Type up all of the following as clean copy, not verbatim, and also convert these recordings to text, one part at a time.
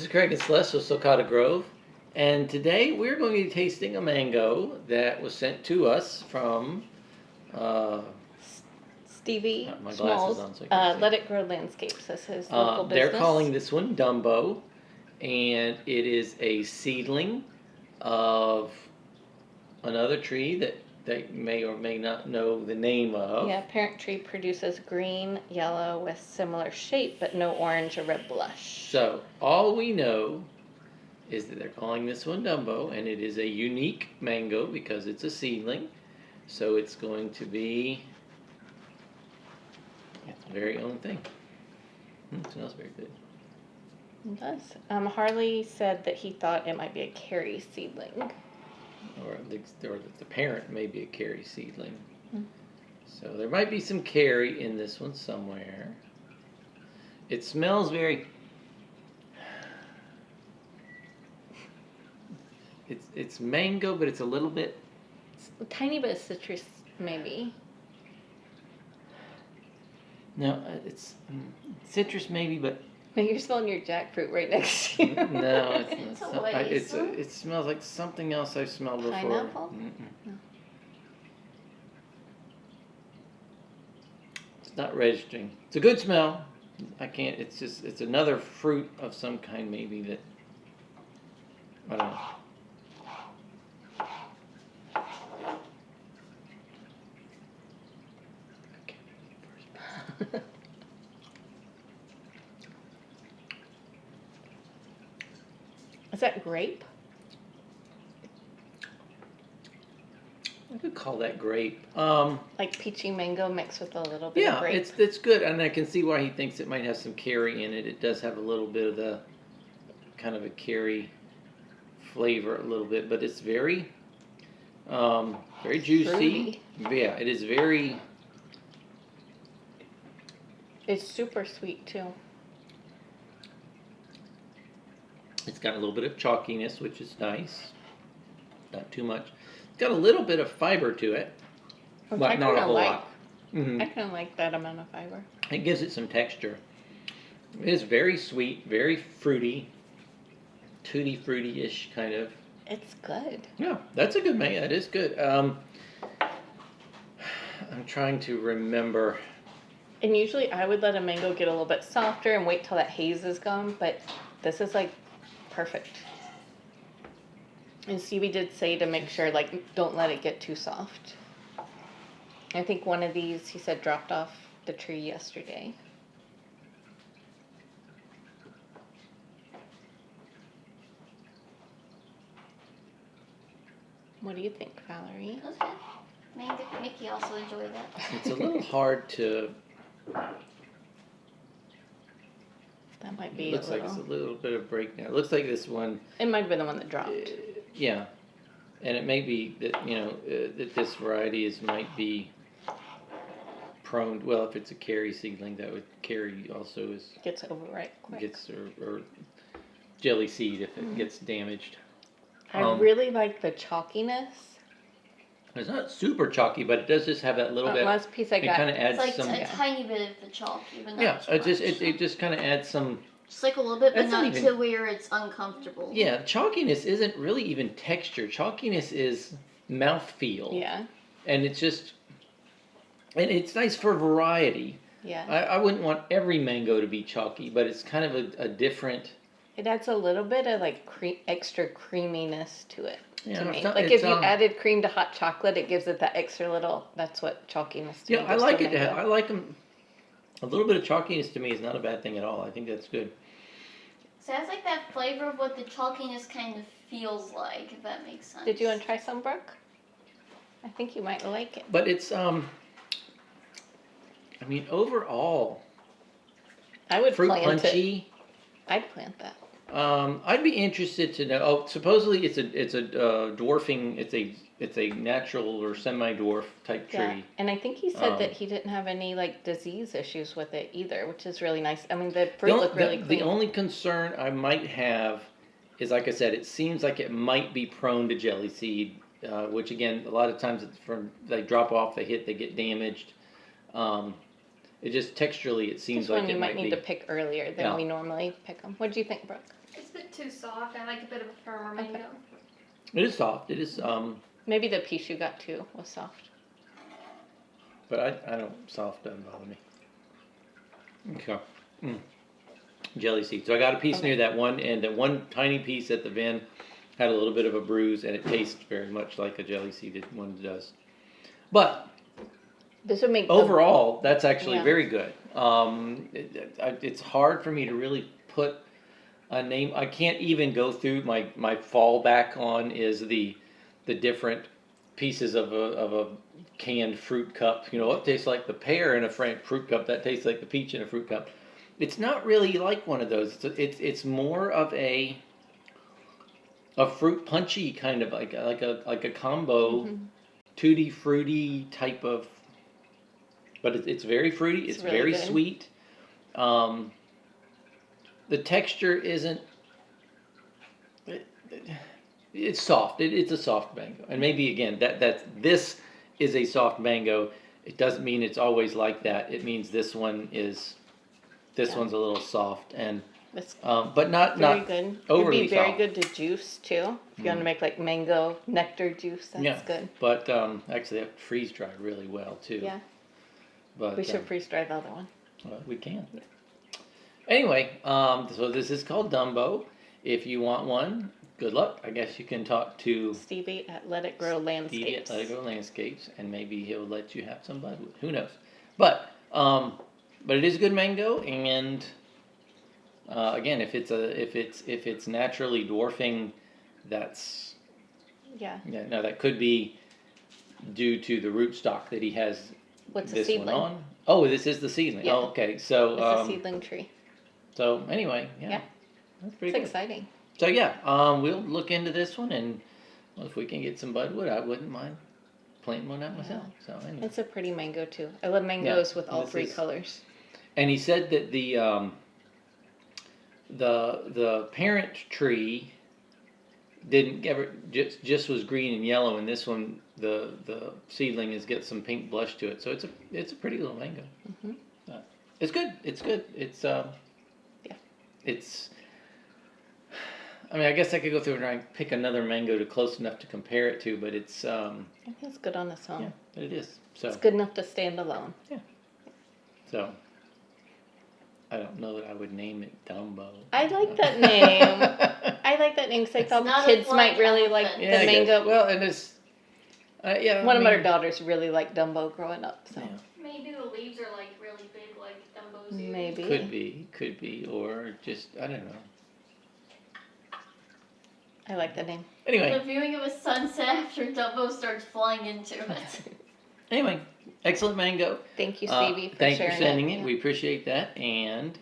is Craig and Celeste of Sulcata Grove, and today we're going to be tasting a mango that was sent to us from Stevie, my glasses Schmoles, on, so I can see. Let It Grow Landscapes. This is local business. They're calling this one Dumbo, and it is a seedling of another tree that they may or may not know the name of. Yeah, parent tree produces green, yellow with similar shape, but no orange or red blush. So all we know is that they're calling this one Dumbo, and it is a unique mango because it's a seedling. So it's going to be its very own thing. It smells very good. It does. Harley said that he thought it might be a Carrie seedling. Or the parent may be a Carrie seedling. So there might be some Carrie in this one somewhere. It smells very... It's mango, but it's a little bit... It's a tiny bit of citrus, maybe. No, it's citrus maybe, but... You're smelling your jackfruit right next to you. No, it's not. It smells like something else I've smelled before. Pineapple? No. It's not registering. It's a good smell. I can't. It's another fruit of some kind maybe that I don't know. Is that grape? I could call that grape. Like peachy mango mixed with a little bit of grape? Yeah, it's good, and I can see why he thinks it might have some Carrie in it. It does have a little bit of the kind of a Carrie flavor, a little bit, but it's very, very juicy. Fruity. Yeah, it is very. It's super sweet too. It's got a little bit of chalkiness, which is nice. Not too much. It's got a little bit of fiber to it, Which but I not a whole like. lot. Mm-hmm. I kind of like that amount of fiber. It gives it some texture. It is very sweet, very fruity, tutti fruity-ish kind of. It's good. Yeah, that's a good mango. That is good. I'm trying to remember. And usually I would let a mango get a little bit softer and wait till that haze is gone, but this is like perfect. And Stevie did say to make sure, like, don't let it get too soft. I think one of these, he said, dropped off the tree yesterday. What do you think, Valerie? That's good. Mickey also enjoyed that. It's a little hard to. That might be It looks like it's a little bit of breakdown. It looks like this one. It might have been the one that dropped. Yeah, and it may be that that this variety might be prone. Well, if it's a Carrie seedling, that would Carrie also is Gets overripe quick. gets or jelly seed if it gets damaged. I really like the chalkiness. It's not super chalky, but it does just have that little bit. Last piece I It got. kind of adds It's like some. a tiny bit of the chalk, even though Yeah, it's it just kind of adds some. just like a little bit, but That's not not even- to where it's uncomfortable. Yeah, chalkiness isn't really even texture. Chalkiness is mouthfeel. Yeah. And it's just, and it's nice for variety. Yeah. I wouldn't want every mango to be chalky, but it's kind of a different. It adds a little bit of like extra creaminess to it. Yeah, To me. it's not- Like it's, if you added cream to hot chocolate, it gives it that extra little. That's what chalkiness to Yeah, me I gives like to it to have. mango. I like them. A little bit of chalkiness to me is not a bad thing at all. I think that's good. So it has like that flavor of what the chalkiness kind of feels like, if that makes sense. Did you want to try some, Brooke? I think you might like it. But it's I mean, overall, I would fruit plant it. punchy. I'd plant that. I'd be interested to know. Oh, supposedly it's a dwarfing. It's a natural or semi-dwarf type tree. Yeah, and I think he said that he didn't have any like disease issues with it either, which is really nice. I mean, the fruit looked really clean. The only concern I might have is, like I said, it seems like it might be prone to jelly seed, which again, a lot of times it's from they drop off, they get damaged. It just texturally, it seems This like one it you might might need be. to pick earlier than we normally pick them. What do you think, Brooke? It's a bit too soft. I like a bit of a firmer Okay. mango. It is soft. It is, Maybe the piece you got too was soft. but I don't, soft doesn't bother me. Okay. Jelly seed. So I got a piece Okay. near that one, and that one tiny piece at the vein had a little bit of a bruise, and it tastes very much like a jelly seeded one does. But This would make overall, that's actually Yeah. very good. It's hard for me to really put a name. I can't even go through my fallback on is the different pieces of a canned fruit cup. You know, what tastes like the pear in a fruit cup, that tastes like the peach in a fruit cup. It's not really like one of those. It's more of a fruit punchy kind of like a combo, tutti fruity type of. But it's very fruity. It's really very good. sweet. The texture isn't. It's soft. It's a soft mango, and maybe again this is a soft mango. It doesn't mean it's always like that. It means this one is. This Yeah. one's a little soft and, It's but not very good. overly It'd be very soft. good to juice too. If you want to make like mango nectar juice, that's Yeah. good. But actually, that freeze dry really well too. Yeah. But We should freeze dry the other one. well, we can. Anyway, so this is called Dumbo. If you want one, good luck. I guess you can talk to Stevie at Let It Grow Landscapes. Stevie at Let It Grow Landscapes, and maybe he'll let you have some budwood. Who knows? But it is a good mango, and again, if it's naturally dwarfing, that's Yeah. no, that could be due to the rootstock that he has. What's a This seedling? one on. Oh, this is the seedling. Yeah. Oh, okay. So It's a seedling tree. so anyway, yeah, Yeah. that's It's pretty good. exciting. So yeah, we'll look into this one, and well, if we can get some budwood, I wouldn't mind planting one out myself. So anyway. It's a pretty mango too. I love mangoes with all this three is- colors. And he said that the parent tree didn't ever just was green and yellow, and this one the seedling has got some pink blush to it. So it's a pretty little mango. Mhm. It's good. It's good. It's It's. I mean, I guess I could go through and try and pick another mango to close enough to compare it to, but it's I think it's good on its own. yeah, but it is. So It's good enough to stand alone. so. I don't know that I would name it Dumbo. I like that name. I like that name because I It's thought not a kids might flying really like elephant. the Yeah, I guess. mango. Well, and it's yeah. One I of our mean, daughters really liked Dumbo growing up, so yeah, Maybe the leaves are like really big, like Dumbo's ears. maybe. could be, or just I don't know. I like the name. Anyway, The viewing of a sunset after Dumbo starts flying into it. Excellent mango. Thank you, Stevie, for Thanks sharing for sending it. Yeah. We appreciate that, and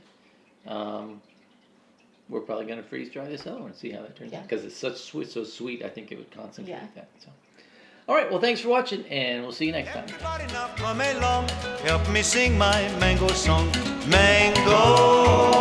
we're probably going to freeze dry this other one and see how that turns Yeah. out because it's so sweet. I think it would concentrate Yeah. that. So, all right. Well, thanks for watching, and we'll see you next time. Everybody now come along, help me sing my mango song. Mango.